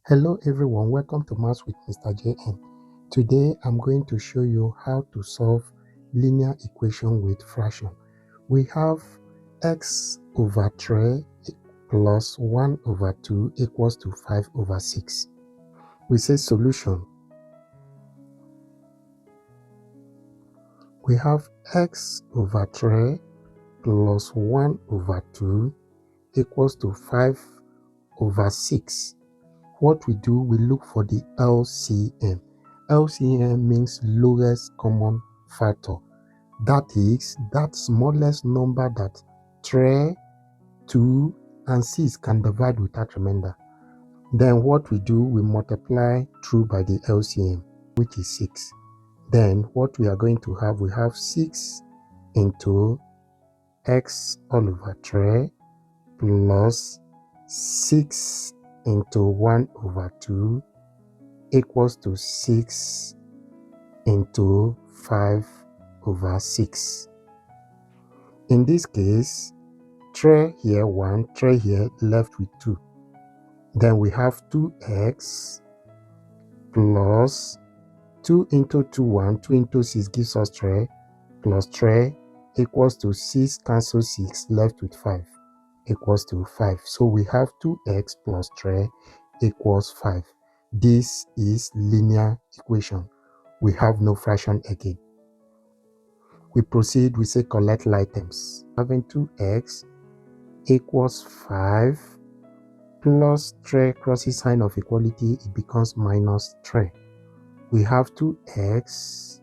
Hello everyone, welcome to Maths with Mr. JN. Today I'm going to show you how to solve linear equation with fraction. We have x over 3 plus 1 over 2 equals to 5 over 6. We say solution. We have x over 3 plus 1 over 2 equals to 5 over 6. What we do, we look for the LCM. LCM means lowest common factor. That is, that smallest number that 3, 2, and 6 can divide without remainder. Then what we do, we multiply through by the LCM, which is 6. Then what we are going to have, we have 6 into x all over 3 plus 6 into 1 over 2 equals to 6 into 5 over 6. In this case, 3 here 1, 3 here, left with 2. Then we have 2x plus 2 into 2, 1, 2 into 6 gives us 3, plus 3 equals to 6 cancel 6, left with 5 equals to 5. So we have 2x plus 3 equals 5. This is linear equation. We have no fraction again. We proceed, we say collect items. Having 2x equals 5 plus 3 crosses sign of equality, it becomes minus 3. We have 2x,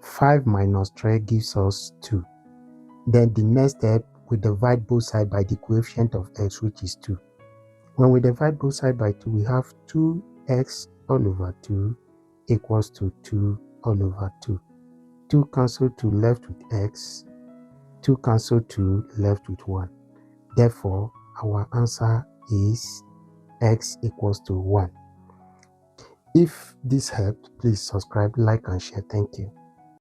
5 minus 3 gives us 2. Then the next step, we divide both sides by the coefficient of x, which is 2. When we divide both sides by 2, we have 2x all over 2 equals to 2 all over 2. 2 cancel 2, left with x. 2 cancel 2, left with 1. Therefore, our answer is x equals to 1. If this helped, please subscribe, like, and share. Thank you.